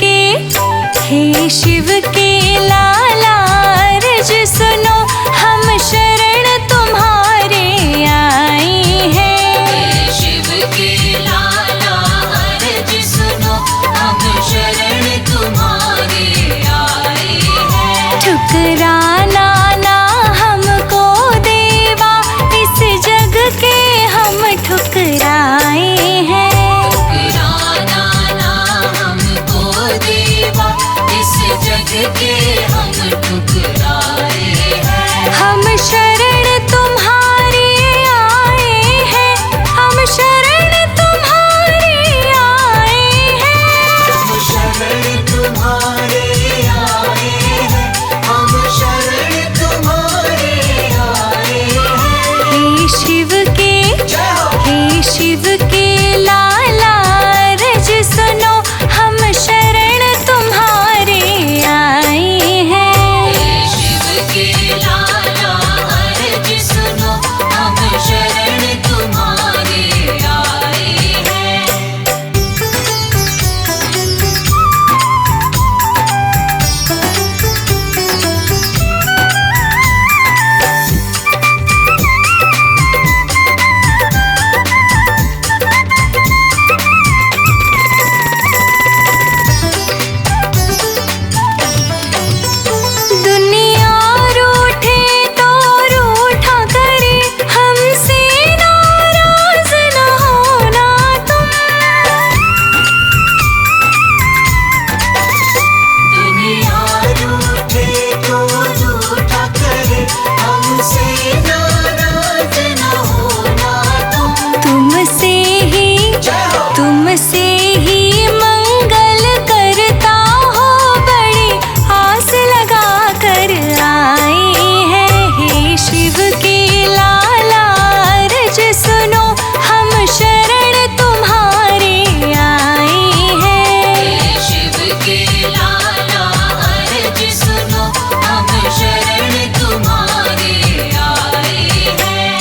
के, हे शिव के लाला अर्ज सुनो, हम शरण तुम्हारे आए हैं। हे शिव के लाला अर्ज सुनो, हम शरण तुम्हारे आए हैं। ठुकराना ना हमको देवा, इस जग के हम ठुकराए हैं। ठुकराना ना हमको देवा, इस जग के हम ठुकराए हैं। हम शरण तुम्हारे आए हैं, हम शरण तुम्हारे आए हैं। हम शरण तुम्हारे आए हैं, हम शरण तुम्हारे आए हैं। हे शिव के, हे शिव के लाला अर्ज सुनो, हम शरण तुम्हारे आए हैं। हे शिव के लाला अर्ज सुनो, हम शरण तुम्हारे आए हैं। दुनिया रूठे तो रूठा करे, हमसे नाराज न होना तुम। दुनिया रूठे तो रूठा करे, हमसे नाराज न होना तुम। तुमसे ही मंगल करता हो, बड़ी आस लगा कर आए हैं। हे शिव के लाला अर्ज सुनो, हम शरण तुम्हारे आए हैं। हे शिव के लाला अर्ज सुनो, हम शरण तुम्हारे आए हैं।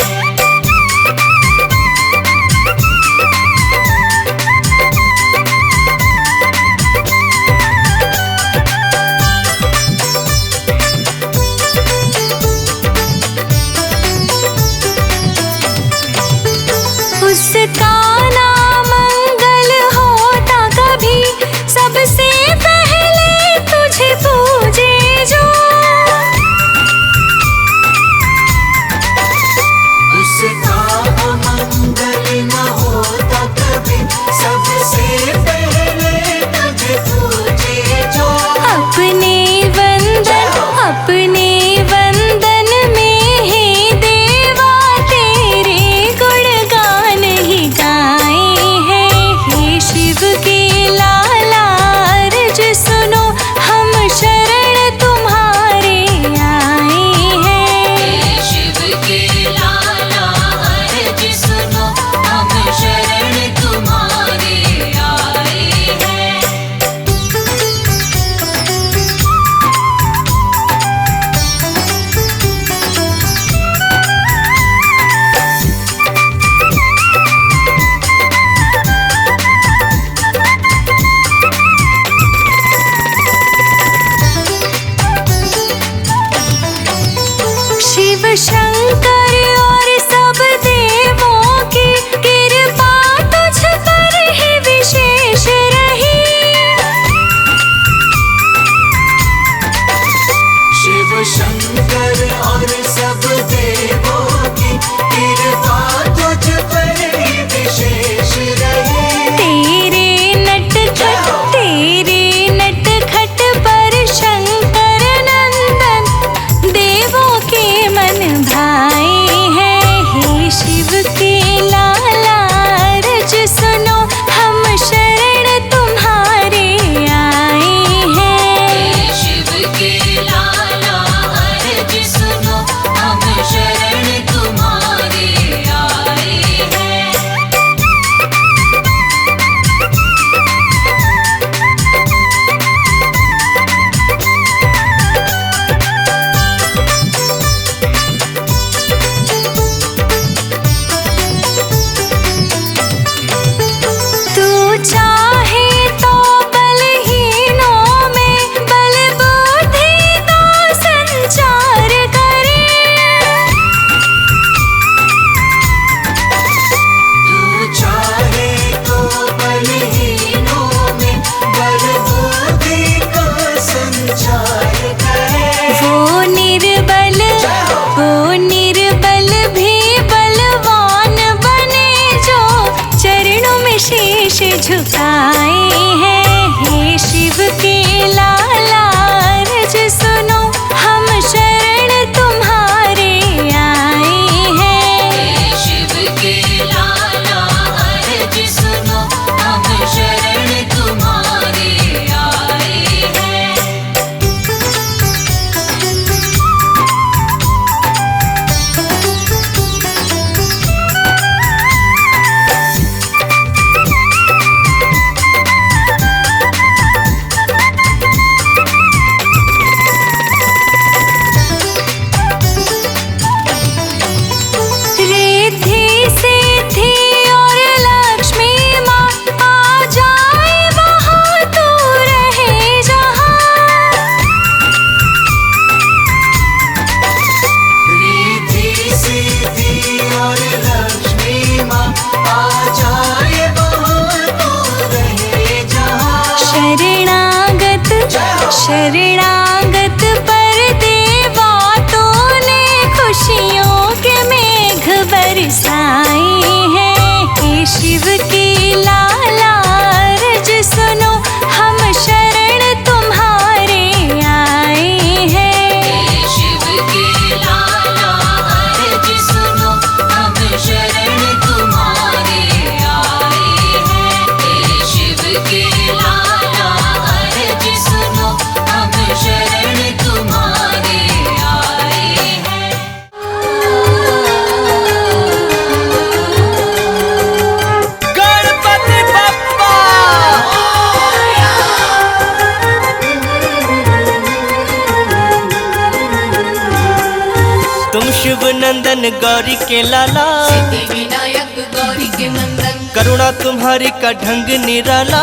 उसका नाम मंगल होता कभी, सबसे पहले तुझे पूजे जो। उसका अमंगल न होता कभी, सबसे पहले तुझे पूजे जो। अपने वंदन में हे देवा, तेरे गुणगान ही गा झुकाए हैं। हे शिव के लाला अर्ज सुनो, हम शरण तुम्हारे आए हैं। हे शिव के लाला अर्ज सुनो, हम शरण तुम्हारे आए हैं। रिद्धि सिद्धि और लक्ष्मी माँ आ जाए वहाँ तू रहे जहाँ। रिद्धि सिद्धि और लक्ष्मी माँ आ जाए वहाँ तू रहे जहाँ। शरणागत पर देवातों ने खुशियों के मेघ बरसाए हैं। हे शिव के लाला अर्ज सुनो, हम शरण तुम्हारे आए हैं। हे शिव के लाला अर्ज सुनो, हम शरण तुम्हारे आए हैं। हे शिव के लाला अर्ज सुनो, हम शरण तुम्हारे आए हैं। गणपति बप्पा तुम शिव नंदन गौरी के लाला, विनायक गौरी के नंदन, करुणा तुम्हारी का ढंग निराला।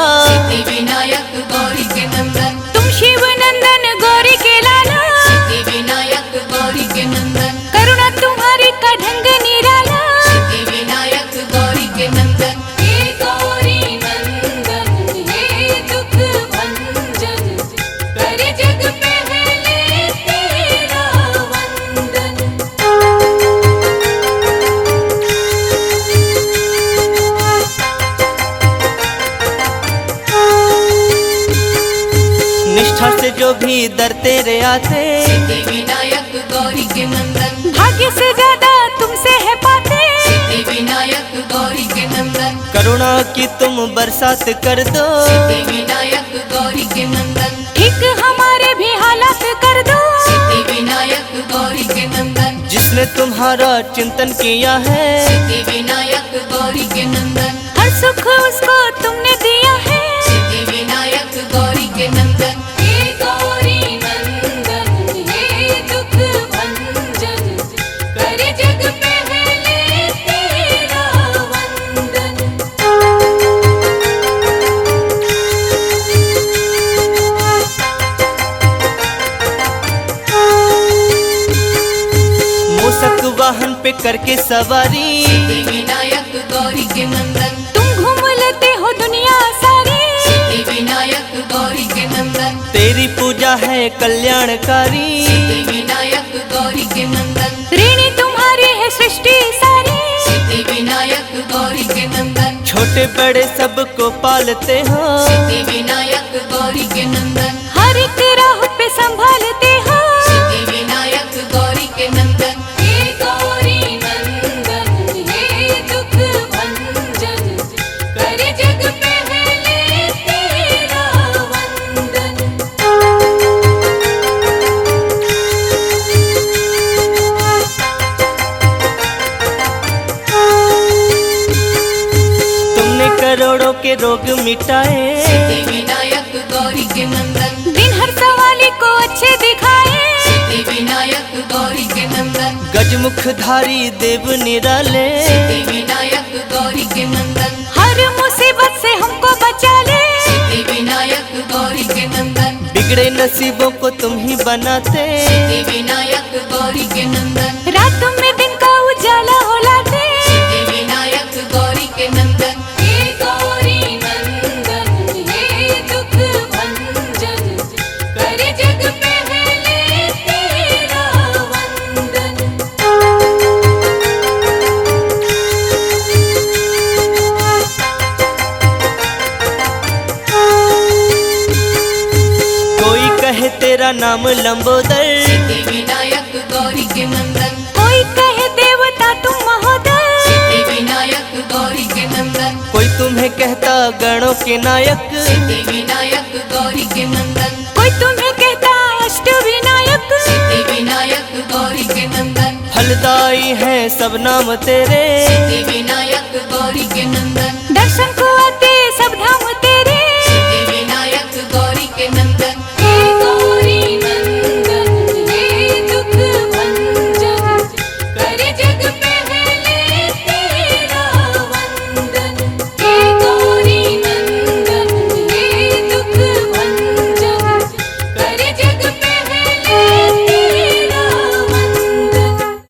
विनायक गौरी के नंदन, तुम शिव नंदन गौरी के लाला, विनायक गौरी के नंदन, करुणा तुम्हारी का ढंग निराला। विनायक गौरी के नंदन। हे गौरी नंदन हे दुख भंजन, कर जग पहले तेरा वंदन। निष्ठा से जो भी दर तेरे आते, विनायक गौरी के नंदन, भाग्य से ज्यादा तुमसे है पाते। विनायक गौरी के नंदन, करुणा की तुम बरसात कर दो। विनायक गौरी के नंदन, ठीक हमारे भी हालात कर दो। विनायक गौरी के नंदन, जिसने तुम्हारा चिंतन किया है, विनायक गौरी के नंदन, हर सुख उसको तुमने दिया है। विनायक गौरी के नंदन। हे गौरी नंदन हे दुख भंजन, कर जग पहले तेरा वंदन। मूसक वाहन पे करके सवारी, विनायक गौरी के नंदन, तुम घूम लेते हो दुनिया सारी। विनायक गौरी के नंदन, तेरी पूजा है कल्याणकारी। विनायक गौरी के नंदन, ऋणी तुम्हारी है सृष्टि सारी। विनायक गौरी के नंदन, छोटे बड़े सबको पालते हो। विनायक गौरी के नंदन, हर एक राह पे संभालते हो। विनायक गौरी के नंदन। हे गौरी नंदन हे दुख भंजन, कर जग पहले तेरा वंदन। तुमने करोड़ों के रोग मिटाए, विनायक गौरी के नंदन, दिन हर सवाली को अच्छे दिखाए। विनायक गौरी के नंदन, गजमुखधारी देव निराले। विनायक गौरी के नंदन, हर मुसीबत से हमको बचा ले। विनायक गौरी के नंदन, बिगड़े नसीबों को तुम ही बनाते। विनायक गौरी के नंदन, रात में दिन का उजाला हो लाते। विनायक गौरी के नंदन। हे गौरी नंदन हे दुख भंजन, कर जग पहले तेरा वंदन। तेरा नाम लंबोदर। सिद्धि विनायक गौरी के नंदन, कोई कहे देवता तुम महोदय, सिद्धि विनायक गौरी के नंदन, कोई तुम्हें कहता गणों के नायक। सिद्धि विनायक गौरी के नंदन, कोई तुम्हें कहता अष्ट विनायक, सिद्धि विनायक गौरी के नंदन, फलदाई हैं सब नाम तेरे। सिद्धि विनायक गौरी के नंदन।